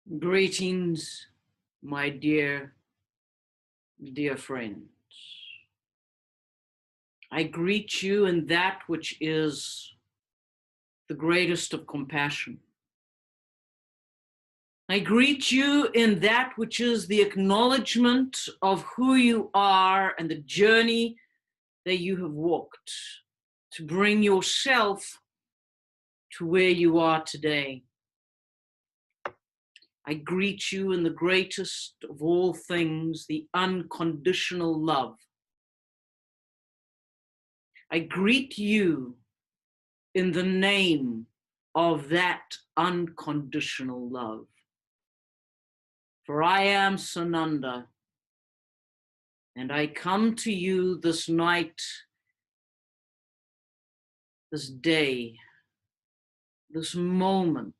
Greetings, my dear friends. I greet you in that which is the greatest of compassion. I greet you in that which is the acknowledgement of who you are and the journey that you have walked to bring yourself to where you are today. I greet you in the greatest of all things, the unconditional love. I greet you in the name of that unconditional love. For I am Sananda, and I come to you this night, this day, this moment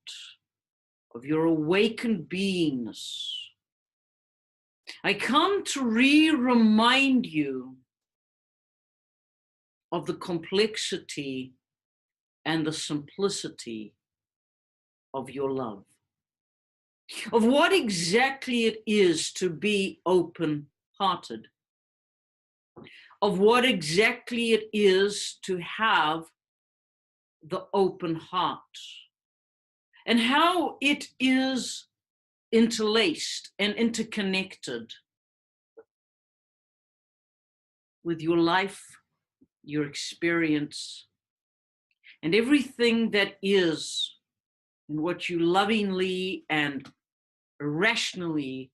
of your awakened beingness. I come to remind you of the complexity and the simplicity of your love, of what exactly it is to be open-hearted, of what exactly it is to have the open heart, and how it is interlaced and interconnected with your life, your experience, and everything that is and what you lovingly and rationally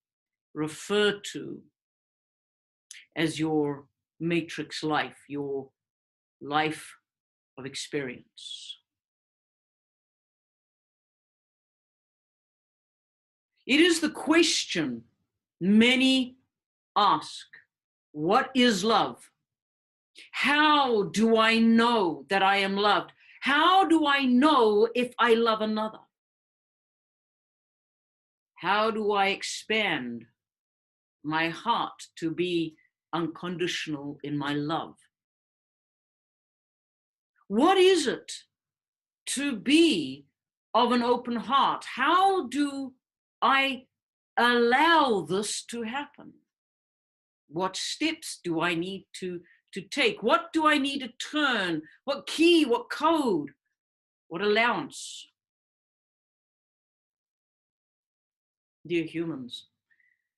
refer to as your matrix life, your life of experience. It is the question many ask: what is love? How do I know that I am loved? How do I know if I love another? How do I expand my heart to be unconditional in my love? What is it to be of an open heart? How do I allow this to happen? What steps do I need to take? What do I need to turn? What key, what code, what allowance? Dear humans,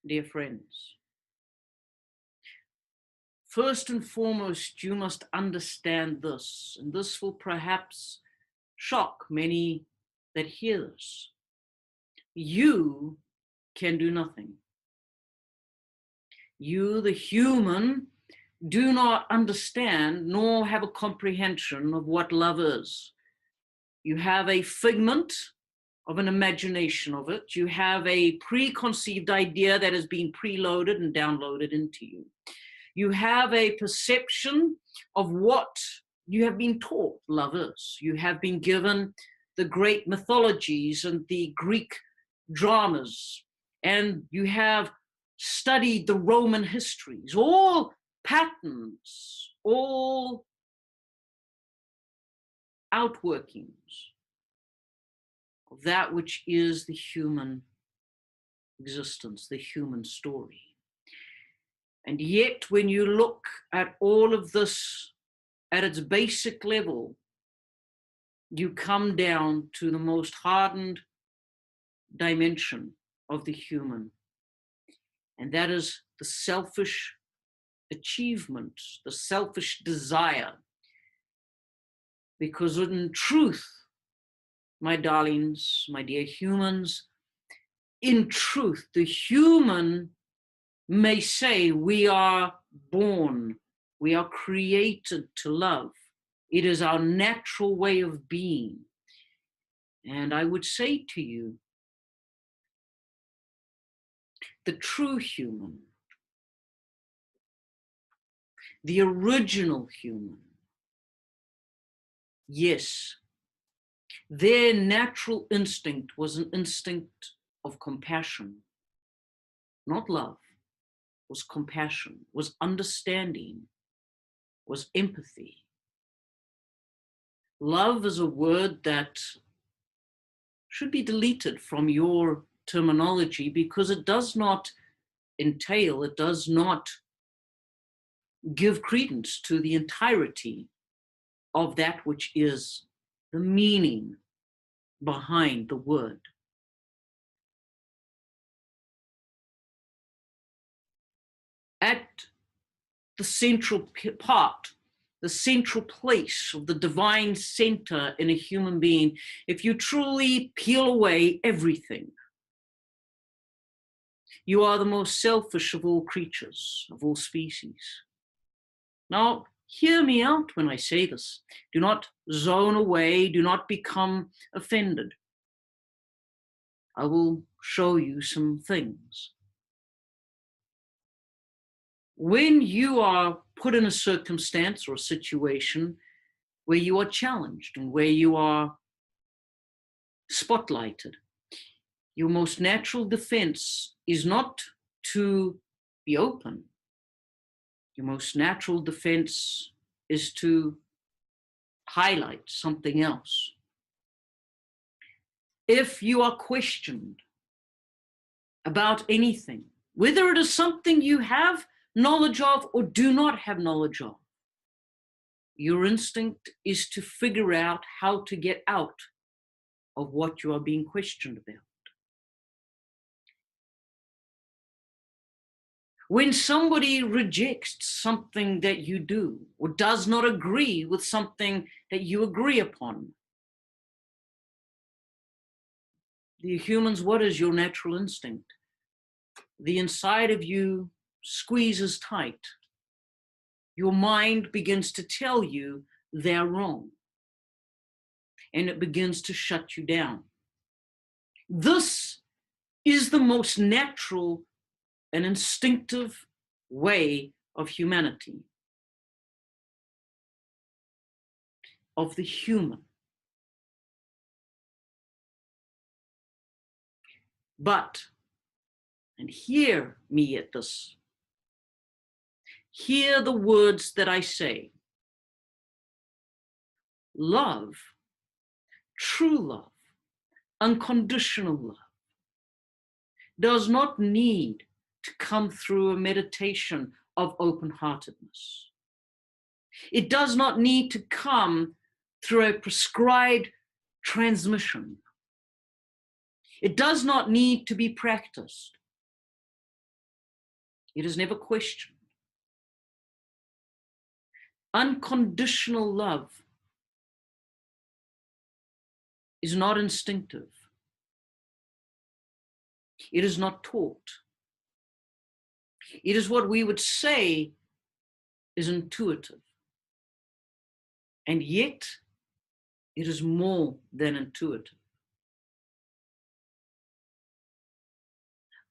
dear friends, first and foremost, you must understand this, and this will perhaps shock many that hear this. You can do nothing. You, the human, do not understand nor have a comprehension of what love is. You have a figment of an imagination of it. You have a preconceived idea that has been preloaded and downloaded into you. You have a perception of what you have been taught love is. You have been given the great mythologies and the Greek dramas, and you have studied the Roman histories, all patterns, all outworkings of that which is the human existence, the human story. And yet, when you look at all of this at its basic level, you come down to the most hardened dimension of the human, and that is the selfish achievement, the selfish desire. Because in truth, my darlings, my dear humans, in truth, the human may say we are born, we are created to love. It is our natural way of being. And I would say to you, the true human, the original human, yes, their natural instinct was an instinct of compassion, not love, was compassion, was understanding, was empathy. Love is a word that should be deleted from your terminology because it does not entail, it does not give credence to the entirety of that which is the meaning behind the word. At the central part, the central place of the divine center in a human being, if you truly peel away everything, you are the most selfish of all creatures, of all species. Now, hear me out when I say this. Do not zone away, do not become offended. I will show you some things. When you are put in a circumstance or a situation where you are challenged and where you are spotlighted, your most natural defense is not to be open. Your most natural defense is to highlight something else. If you are questioned about anything, whether it is something you have knowledge of or do not have knowledge of, your instinct is to figure out how to get out of what you are being questioned about. When somebody rejects something that you do or does not agree with something that you agree upon, the humans, what is your natural instinct? The inside of you squeezes tight. Your mind begins to tell you they're wrong, and it begins to shut you down. This is the most natural and instinctive way of humanity, of the human. But, and hear me at this, hear the words that I say. Love, true love, unconditional love, does not need to come through a meditation of open-heartedness. It does not need to come through a prescribed transmission. It does not need to be practiced. It is never questioned. Unconditional love is not instinctive. It is not taught. It is what we would say is intuitive. And yet, it is more than intuitive.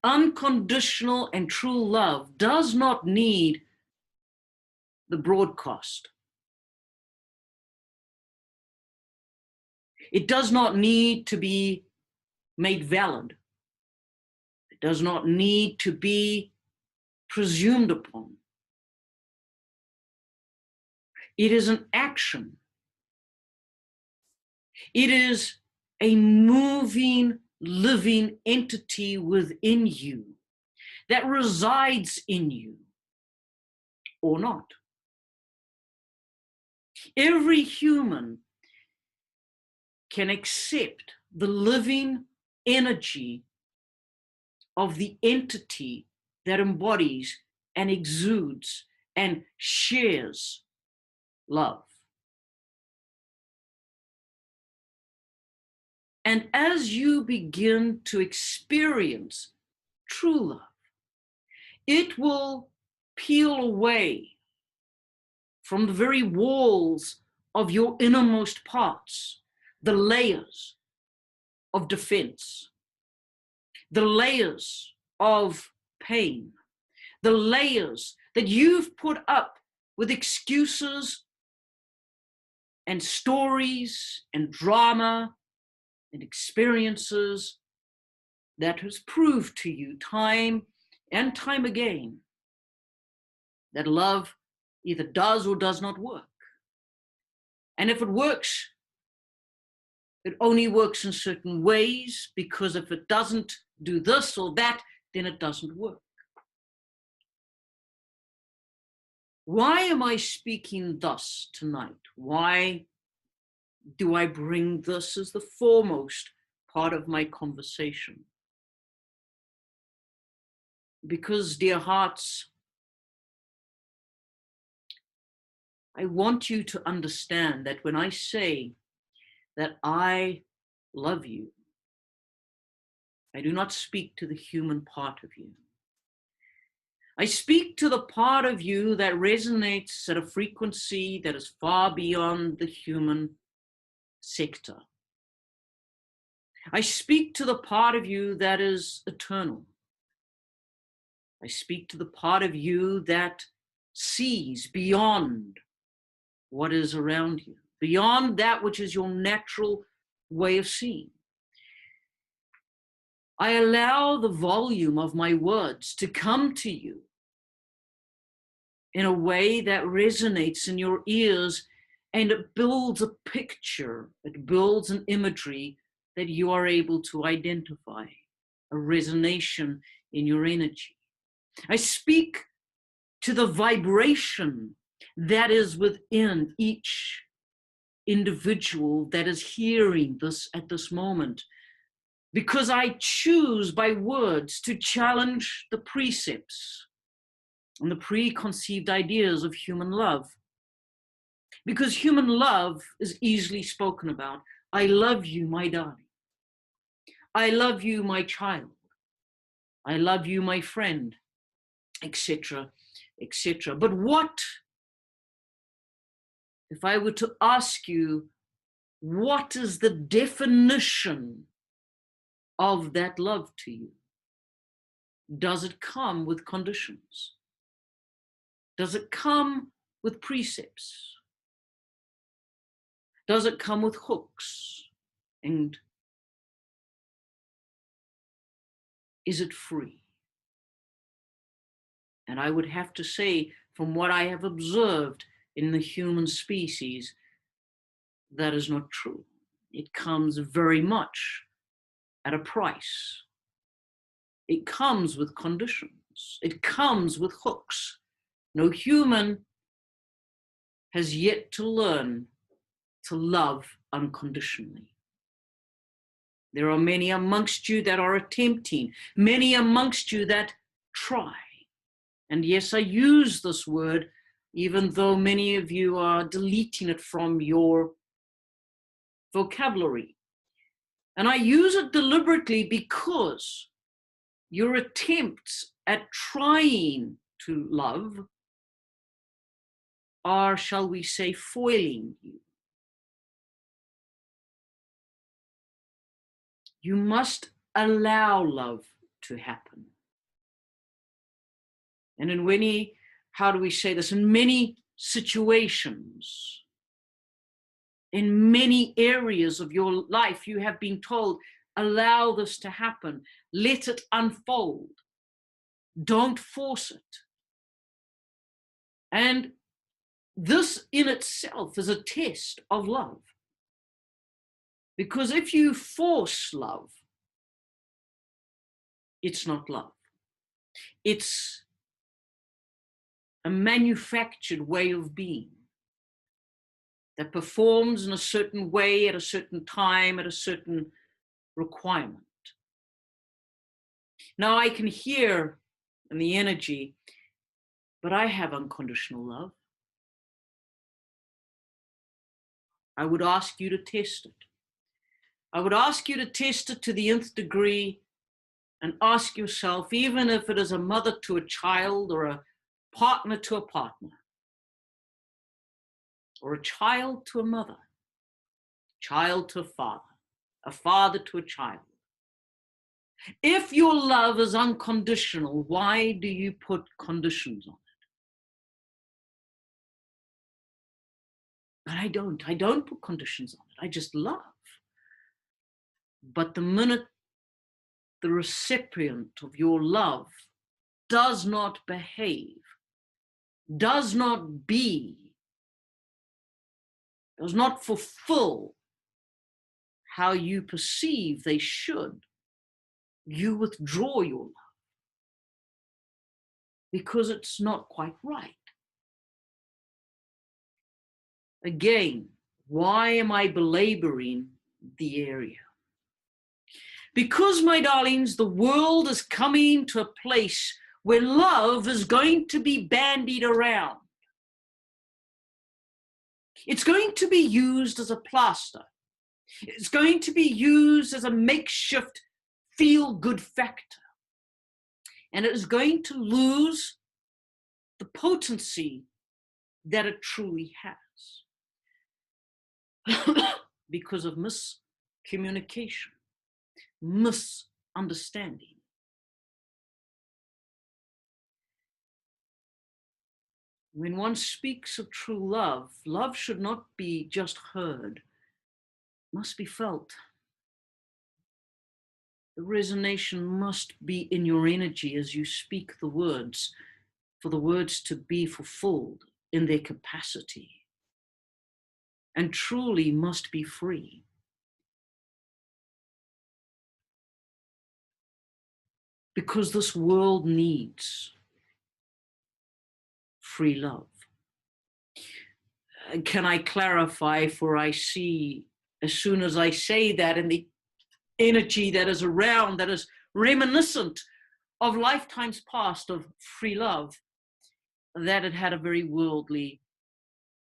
Unconditional and true love does not need the broadcast. It does not need to be made valid. It does not need to be presumed upon. It is an action. It is a moving, living entity within you that resides in you or not. Every human can accept the living energy of the entity that embodies and exudes and shares love. And as you begin to experience true love, it will peel away from the very walls of your innermost parts the layers of defense, the layers of pain, the layers that you've put up with excuses and stories and drama and experiences that has proved to you time and time again that love either does or does not work. And if it works, it only works in certain ways, because if it doesn't do this or that, then it doesn't work. Why am I speaking thus tonight? Why do I bring this as the foremost part of my conversation? Because, dear hearts, I want you to understand that when I say that I love you, I do not speak to the human part of you. I speak to the part of you that resonates at a frequency that is far beyond the human sector. I speak to the part of you that is eternal. I speak to the part of you that sees beyond what is around you, beyond that which is your natural way of seeing. I allow the volume of my words to come to you in a way that resonates in your ears, and it builds a picture, it builds an imagery that you are able to identify, a resonation in your energy. I speak to the vibration that is within each individual that is hearing this at this moment, because I choose by words to challenge the precepts and the preconceived ideas of human love. Because human love is easily spoken about. I love you, my darling. I love you, my child. I love you, my friend, etc., etc. But what if I were to ask you, what is the definition of that love to you? Does it come with conditions? Does it come with precepts? Does it come with hooks? And is it free? And I would have to say, from what I have observed in the human species, that is not true. It comes very much at a price. It comes with conditions. It comes with hooks. No human has yet to learn to love unconditionally. There are many amongst you that are attempting, many amongst you that try. And yes, I use this word, even though many of you are deleting it from your vocabulary. And I use it deliberately because your attempts at trying to love are, shall we say, foiling you. You must allow love to happen. And in many, how do we say this, in many situations, in many areas of your life, you have been told, allow this to happen, let it unfold, don't force it. And this in itself is a test of love. Because if you force love, it's not love. It's a manufactured way of being that performs in a certain way at a certain time, at a certain requirement. Now I can hear in the energy, but I have unconditional love. I would ask you to test it. I would ask you to test it to the nth degree and ask yourself, even if it is a mother to a child or a partner to a partner, or a child to a mother, child to a father to a child. If your love is unconditional, why do you put conditions on it? But I don't put conditions on it. I just love. But the minute the recipient of your love does not behave, does not be, does not fulfill how you perceive they should, you withdraw your love because it's not quite right. Again, why am I belaboring the area? Because, my darlings, the world is coming to a place where love is going to be bandied around. It's going to be used as a plaster. It's going to be used as a makeshift feel-good factor. And it is going to lose the potency that it truly has because of miscommunication, misunderstanding. When one speaks of true love, love should not be just heard, must be felt. The resonance must be in your energy as you speak the words, for the words to be fulfilled in their capacity, and truly must be free. Because this world needs free love. Can I clarify, for I see, as soon as I say that, in the energy that is around, that is reminiscent of lifetimes past of free love, that it had a very worldly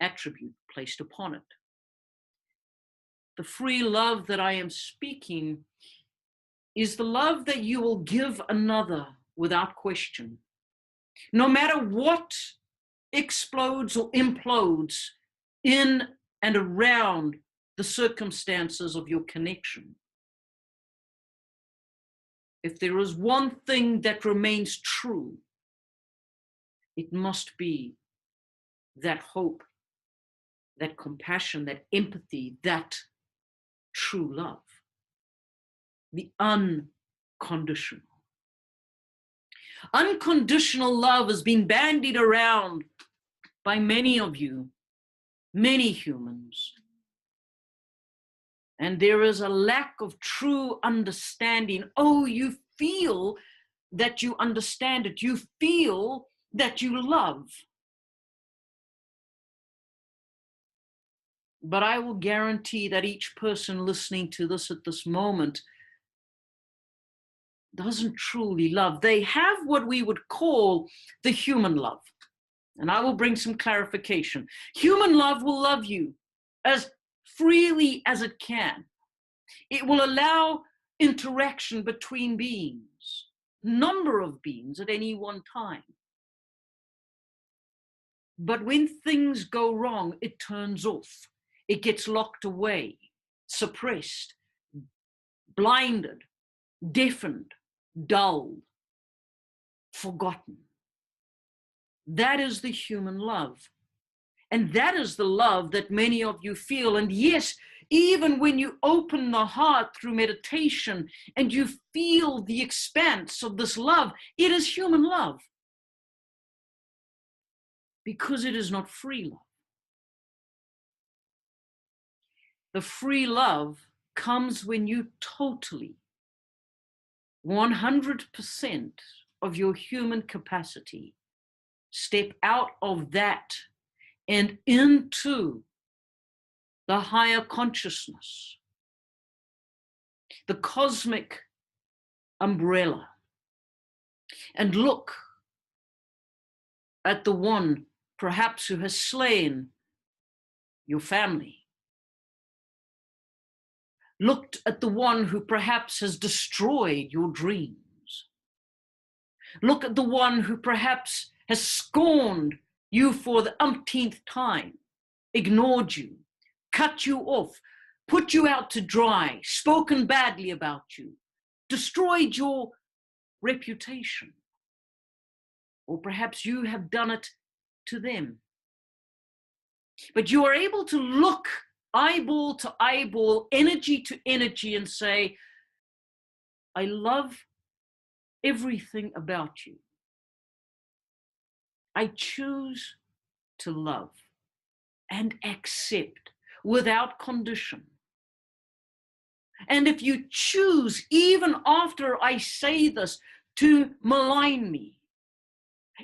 attribute placed upon it. The free love that I am speaking is the love that you will give another without question. No matter what explodes or implodes in and around the circumstances of your connection. If there is one thing that remains true, it must be that hope, that compassion, that empathy, that true love, the unconditional. Unconditional love has been bandied around by many of you, many humans. And there is a lack of true understanding. Oh, you feel that you understand it. You feel that you love. But I will guarantee that each person listening to this at this moment doesn't truly love. They have what we would call the human love. And I will bring some clarification. Human love will love you as freely as it can. It will allow interaction between beings, number of beings at any one time. But when things go wrong, it turns off. It gets locked away, suppressed, blinded, deafened, dulled, forgotten. That is the human love. And that is the love that many of you feel. And yes, even when you open the heart through meditation and you feel the expanse of this love, it is human love. Because it is not free love. The free love comes when you totally, 100% of your human capacity step out of that and into the higher consciousness, the cosmic umbrella, and look at the one perhaps who has slain your family. Looked at the one who perhaps has destroyed your dreams. Look at the one who perhaps has scorned you for the umpteenth time, ignored you, cut you off, put you out to dry, spoken badly about you, destroyed your reputation. Or perhaps you have done it to them. But you are able to look eyeball to eyeball, energy to energy, and say, I love everything about you. I choose to love and accept without condition And if you choose, even after I say this, to malign me,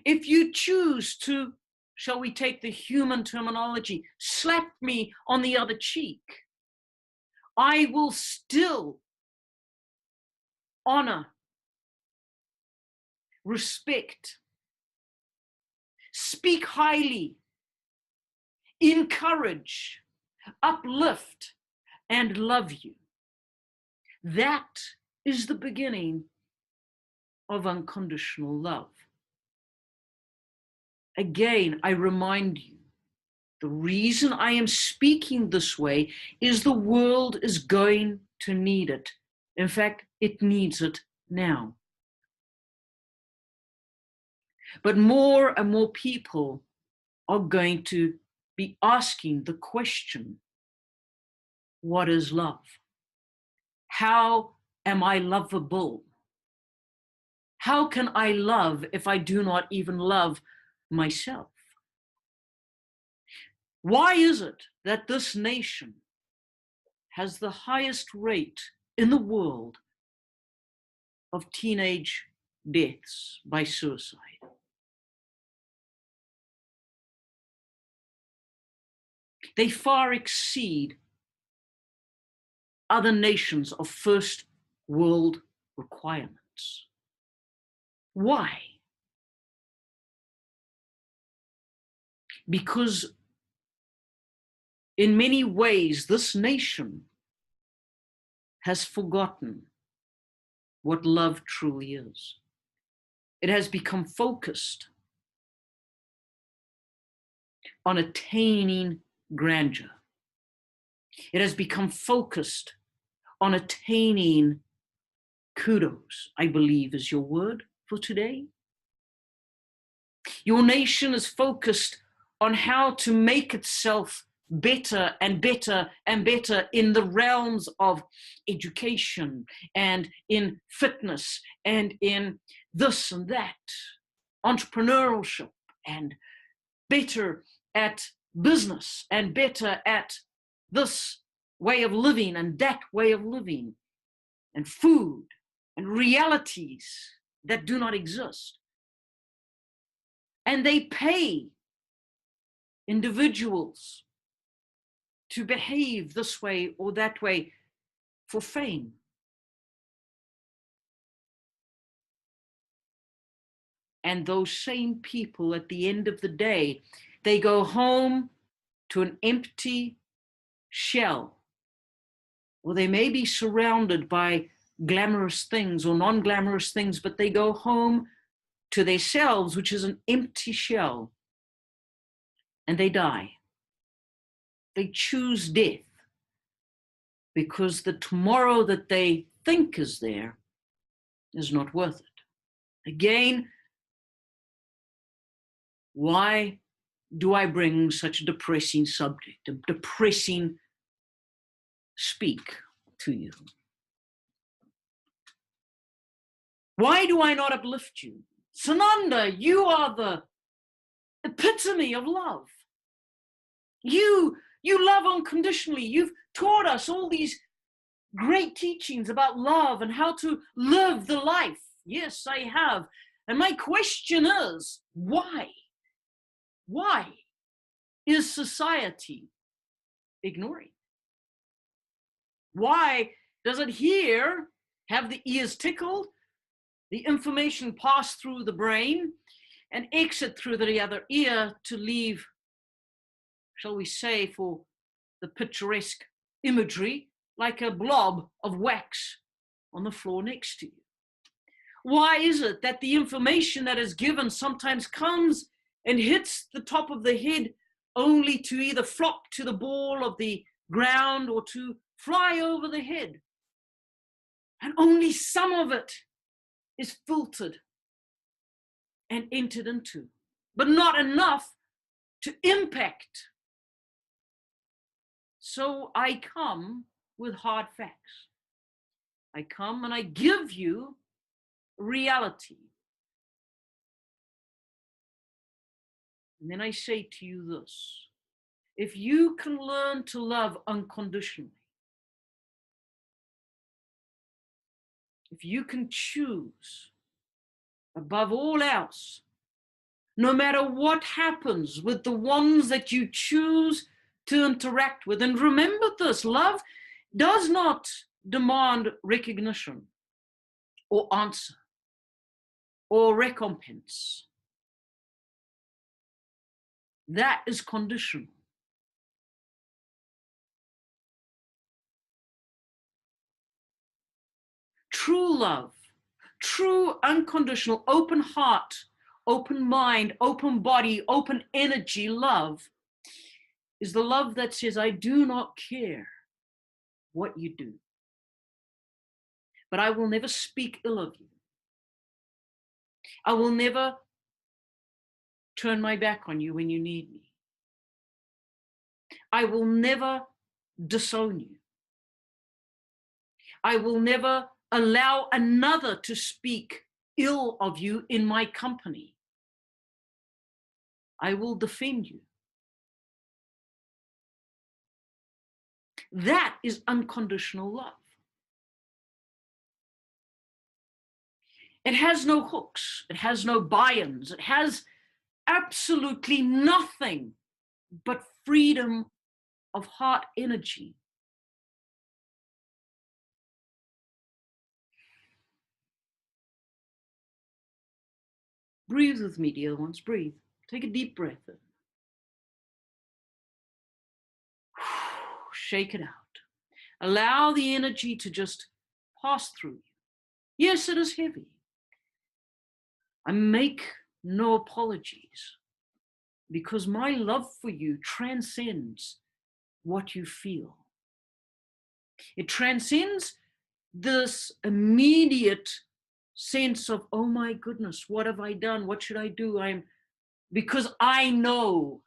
if you choose to, shall we take the human terminology, slap me on the other cheek, I will still honor, respect, speak highly, encourage, uplift, and love you. That is the beginning of unconditional love. Again, I remind you, the reason I am speaking this way is the world is going to need it. In fact, it needs it now. But more and more people are going to be asking the question, what is love? How am I lovable? How can I love if I do not even love myself? Why is it that this nation has the highest rate in the world of teenage deaths by suicide? They far exceed other nations of first world requirements. Why? Because in many ways, this nation has forgotten what love truly is. It has become focused on attaining grandeur. It has become focused on attaining kudos, I believe is your word for today. Your nation is focused on how to make itself better and better and better in the realms of education and in fitness and in this and that, entrepreneurship, and better at business and better at this way of living and that way of living, and food and realities that do not exist. And they pay individuals to behave this way or that way for fame. And those same people at the end of the day, they go home to an empty shell, or they may be surrounded by glamorous things or non-glamorous things, but they go home to themselves, which is an empty shell, and they die. They choose death because the tomorrow that they think is there is not worth it. Again, why do I bring such a depressing subject, a depressing speak to you? Why do I not uplift you? Sananda, you are the epitome of love. You love unconditionally. You've taught us all these great teachings about love and how to live the life. Yes, I have. And my question is, why? Why is society ignoring? Why does it here have the ears tickled, the information pass through the brain and exit through the other ear to leave, shall we say, for the picturesque imagery, like a blob of wax on the floor next to you? Why is it that the information that is given sometimes comes and hits the top of the head only to either flop to the ball of the ground or to fly over the head? And only some of it is filtered and entered into, but not enough to impact. So I come with hard facts. I come and I give you reality. And then I say to you this: if you can learn to love unconditionally, if you can choose above all else, no matter what happens with the ones that you choose to interact with. And remember this, love does not demand recognition or answer or recompense. That is conditional. True love, true unconditional, open heart, open mind, open body, open energy love is the love that says, I do not care what you do, but I will never speak ill of you. I will never turn my back on you when you need me. I will never disown you. I will never allow another to speak ill of you in my company. I will defend you. That is unconditional love. It has no hooks. It has no buy-ins. It has absolutely nothing but freedom of heart energy. Breathe with me, dear ones. Breathe. Take a deep breath in. Shake it out. Allow the energy to just pass through you. Yes, it is heavy. I make no apologies because my love for you transcends what you feel. It transcends this immediate sense of, oh my goodness, what have I done? What should I do? Because I know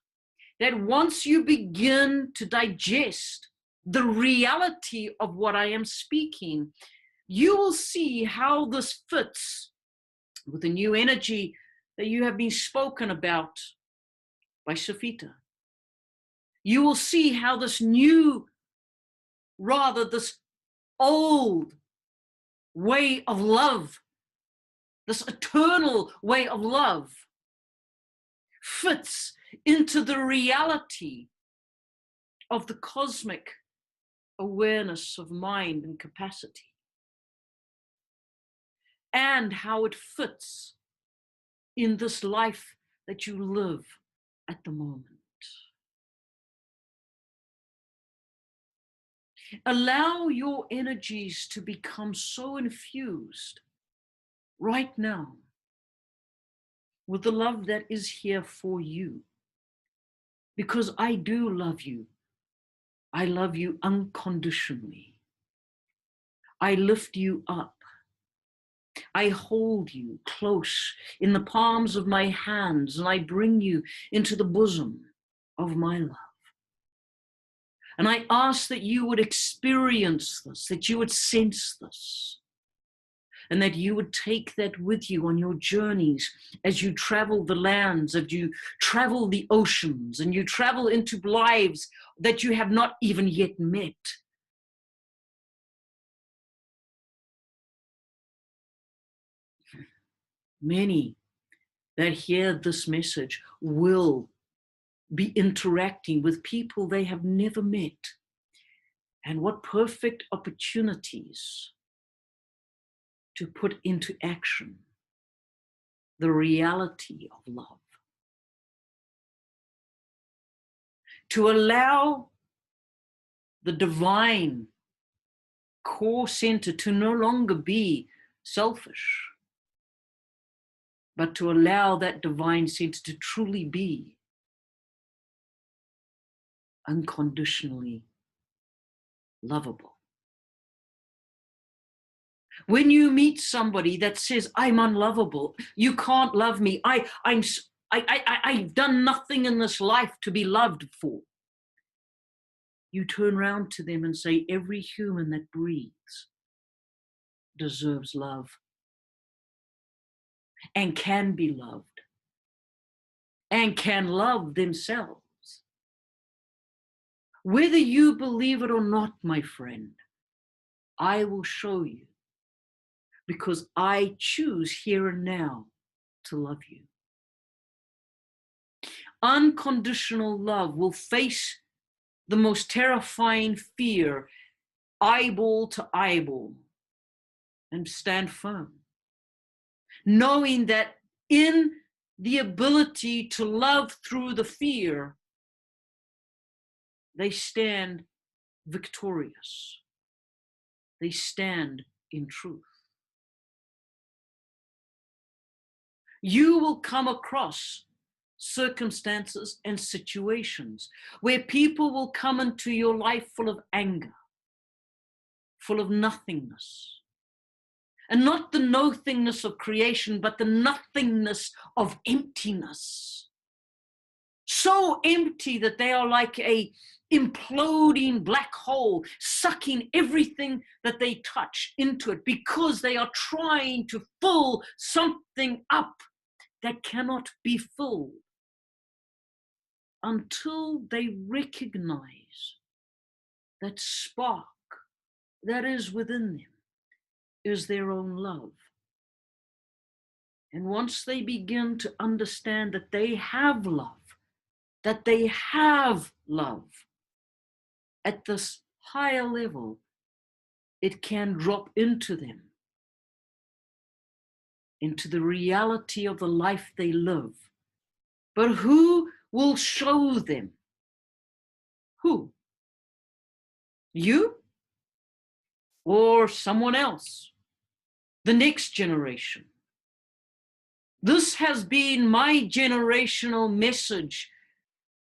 that once you begin to digest the reality of what I am speaking, you will see how this fits with the new energy that you have been spoken about by Safita. You will see how this this old way of love, this eternal way of love, fits into the reality of the cosmic awareness of mind and capacity, and how it fits in this life that you live at the moment. Allow your energies to become so infused right now with the love that is here for you. Because I do love you. I love you unconditionally. I lift you up. I hold you close in the palms of my hands, and I bring you into the bosom of my love. And I ask that you would experience this, that you would sense this, and that you would take that with you on your journeys as you travel the lands, as you travel the oceans, and you travel into lives that you have not even yet met. Many that hear this message will be interacting with people they have never met. And what perfect opportunities to put into action the reality of love. To allow the divine core center to no longer be selfish, but to allow that divine center to truly be unconditionally lovable. When you meet somebody that says, I'm unlovable, you can't love me, I've done nothing in this life to be loved for, you turn around to them and say, every human that breathes deserves love and can be loved and can love themselves. Whether you believe it or not, my friend, I will show you because I choose here and now to love you. Unconditional love will face the most terrifying fear, eyeball to eyeball, and stand firm, knowing that in the ability to love through the fear, they stand victorious. They stand in truth. You will come across circumstances and situations where people will come into your life full of anger, full of nothingness. And not the nothingness of creation, but the nothingness of emptiness. So empty that they are like a imploding black hole, sucking everything that they touch into it because they are trying to fill something up that cannot be filled until they recognize that spark that is within them is their own love. And once they begin to understand that they have love, at this higher level, it can drop into them, into the reality of the life they live. But who will show them? Who? You? Or someone else? The next generation? This has been my generational message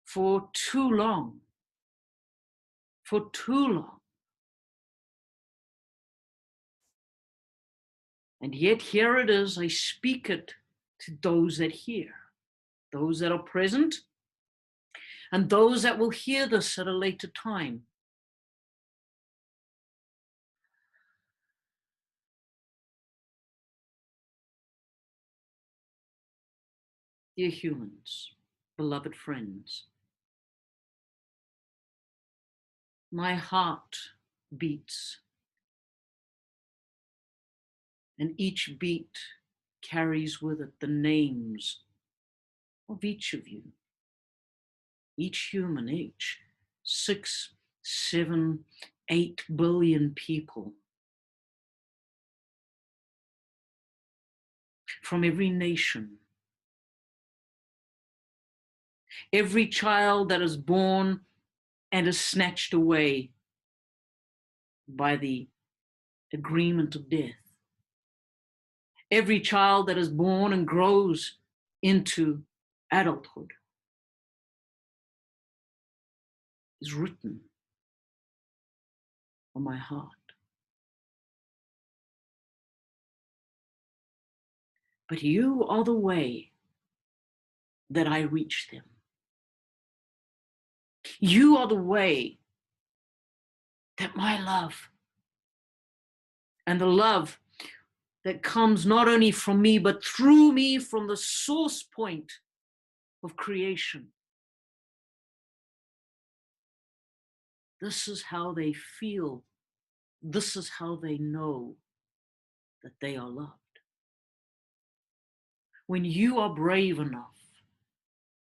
for too long. For too long. And yet here it is, I speak it to those that hear, those that are present, and those that will hear this at a later time. Dear humans, beloved friends, my heart beats, and each beat carries with it the names of each of you, each human, each 6, 7, 8 billion people from every nation. Every child that is born and is snatched away by the agreement of death. Every child that is born and grows into adulthood is written on my heart. But you are the way that I reach them. You are the way that my love and the love that comes not only from me, but through me from the source point of creation. This is how they feel. This is how they know that they are loved. When you are brave enough,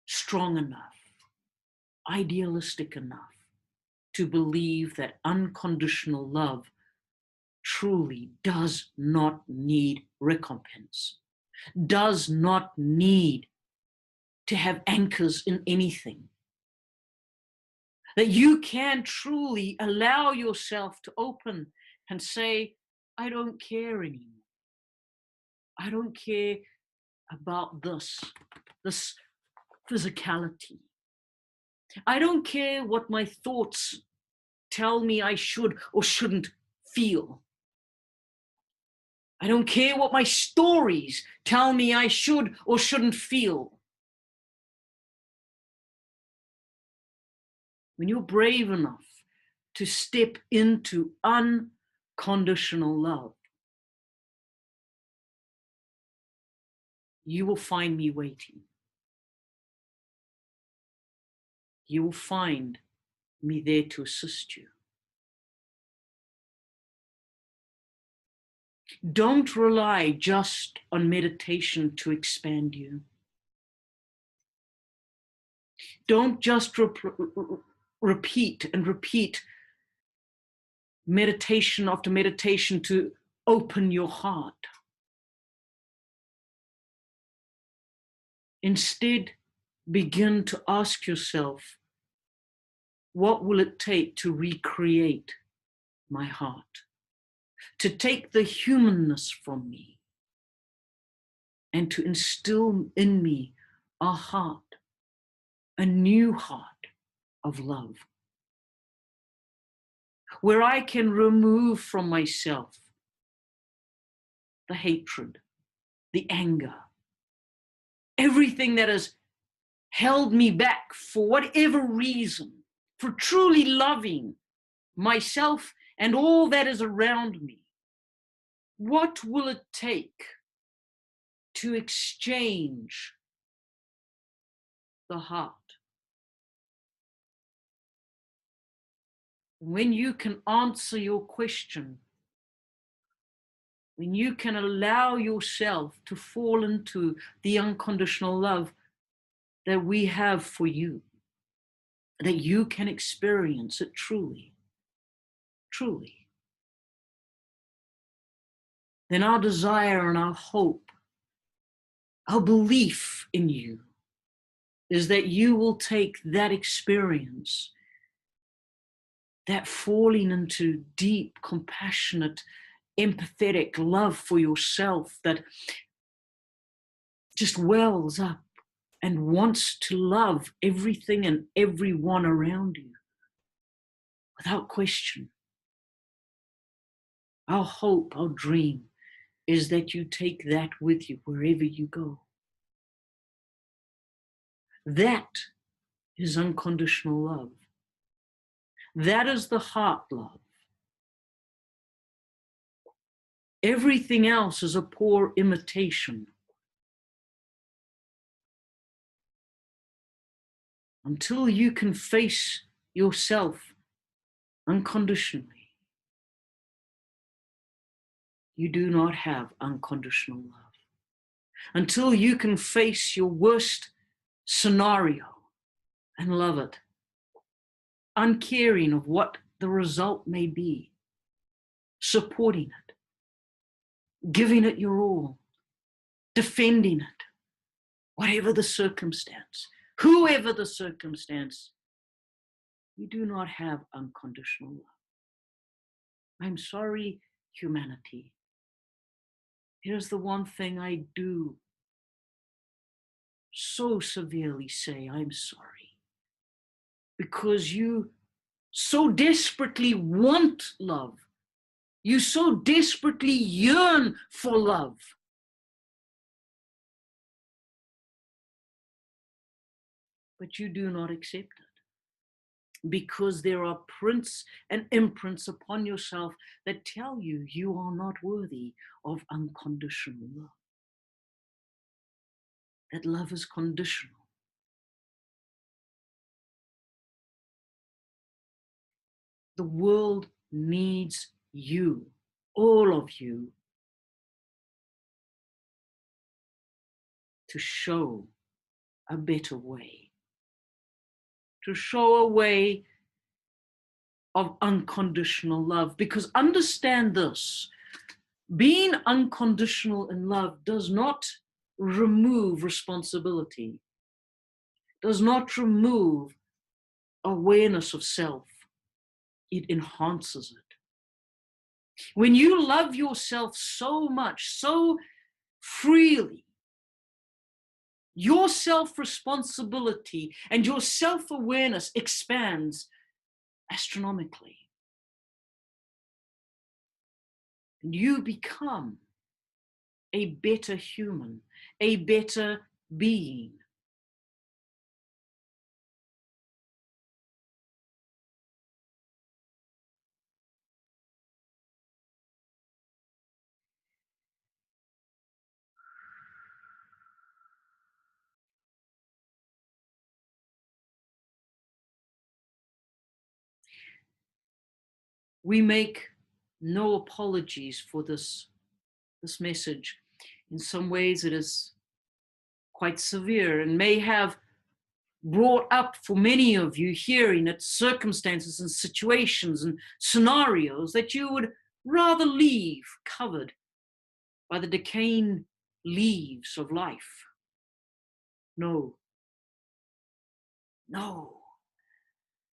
strong enough, idealistic enough to believe that unconditional love truly does not need recompense, does not need to have anchors in anything, that you can truly allow yourself to open and say, I don't care anymore. I don't care about this physicality. I don't care what my thoughts tell me I should or shouldn't feel. I don't care what my stories tell me I should or shouldn't feel. When you're brave enough to step into unconditional love, you will find me waiting. You will find me there to assist you. Don't rely just on meditation to expand you. Don't just repeat and repeat meditation after meditation to open your heart. Instead, begin to ask yourself, what will it take to recreate my heart? To take the humanness from me and to instill in me a heart, a new heart of love, where I can remove from myself the hatred, the anger, everything that has held me back for whatever reason, for truly loving myself and all that is around me. What will it take to exchange the heart? When you can answer your question, when you can allow yourself to fall into the unconditional love that we have for you, that you can experience it truly, truly, then our desire and our hope, our belief in you is that you will take that experience, that falling into deep, compassionate, empathetic love for yourself that just wells up and wants to love everything and everyone around you without question. Our hope, our dream is that you take that with you wherever you go. That is unconditional love. That is the heart love. Everything else is a poor imitation. Until you can face yourself unconditionally, you do not have unconditional love. Until you can face your worst scenario and love it, uncaring of what the result may be, supporting it, giving it your all, defending it, whatever the circumstance, whoever the circumstance, you do not have unconditional love. I'm sorry, humanity. Here's the one thing I do so severely say, I'm sorry. Because you so desperately want love. You so desperately yearn for love. But you do not accept it. Because there are prints and imprints upon yourself that tell you you are not worthy of unconditional love. That love is conditional. The world needs you, all of you, to show a better way, to show a way of unconditional love. Because understand this, being unconditional in love does not remove responsibility, does not remove awareness of self. It enhances it. When you love yourself so much, so freely, your self-responsibility and your self-awareness expands astronomically. And you become a better human, a better being. We make no apologies for this this message. In some ways, it is quite severe and may have brought up for many of you hearing it circumstances and situations and scenarios that you would rather leave covered by the decaying leaves of life. No. No.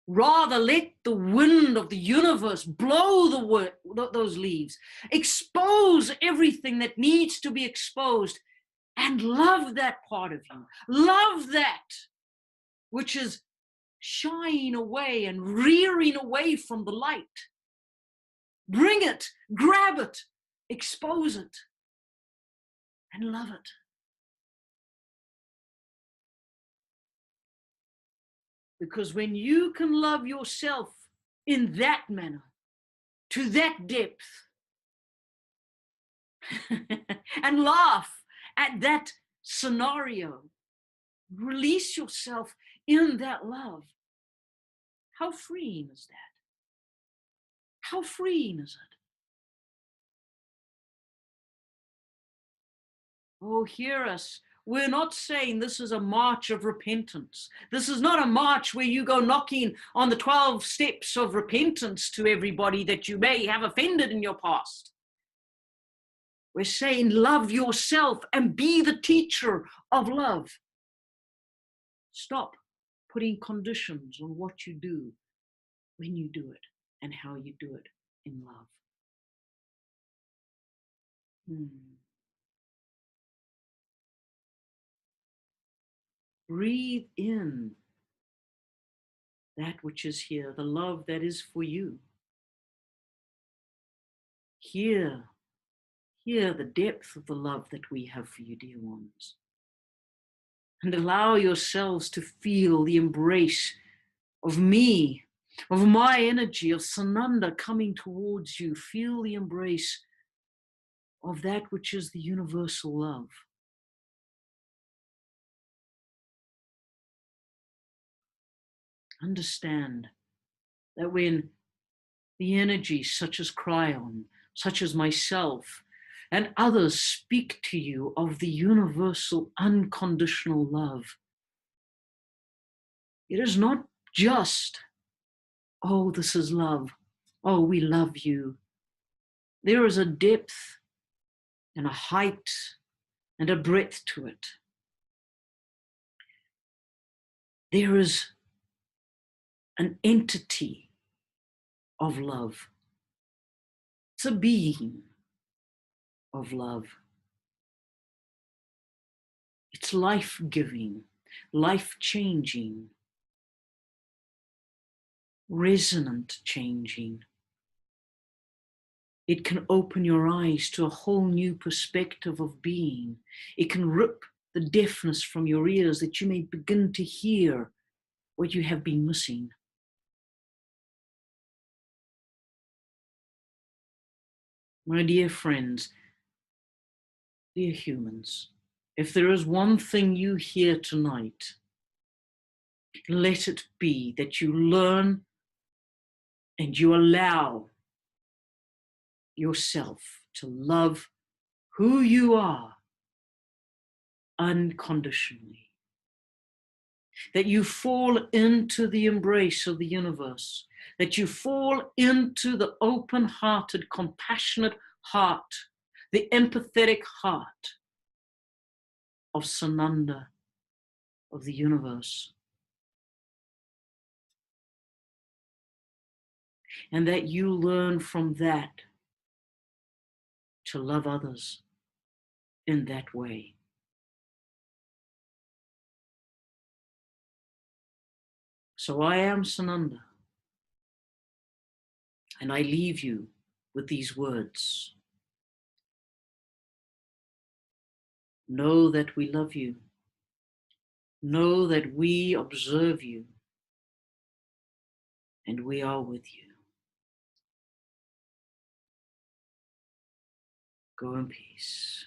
Rather let the wind of the universe blow those leaves, expose everything that needs to be exposed, and love that part of you. Love that which is shying away and rearing away from the light. Bring it, grab it, expose it, and love it. Because when you can love yourself in that manner, to that depth, and laugh at that scenario, release yourself in that love, how freeing is that? How freeing is it? Oh, hear us. We're not saying this is a march of repentance. This is not a march where you go knocking on the 12 steps of repentance to everybody that you may have offended in your past. We're saying love yourself and be the teacher of love. Stop putting conditions on what you do when you do it and how you do it in love. Breathe in that which is here, the love that is for you. Hear the depth of the love that we have for you, dear ones. And allow yourselves to feel the embrace of me, of my energy, of Sananda coming towards you. Feel the embrace of that which is the universal love. Understand that when the energies such as Cryon, such as myself, and others speak to you of the universal unconditional love, it is not just, oh, this is love. Oh, we love you. There is a depth and a height and a breadth to it. There is an entity of love. It's a being of love. It's life-giving, life-changing, resonant changing. It can open your eyes to a whole new perspective of being. It can rip the deafness from your ears that you may begin to hear what you have been missing. My dear friends, dear humans, if there is one thing you hear tonight, let it be that you learn and you allow yourself to love who you are unconditionally. That you fall into the embrace of the universe, that you fall into the open-hearted, compassionate heart, the empathetic heart of Sananda, of the universe. And that you learn from that to love others in that way. So I am Sananda, and I leave you with these words. Know that we love you. Know that we observe you, and we are with you. Go in peace.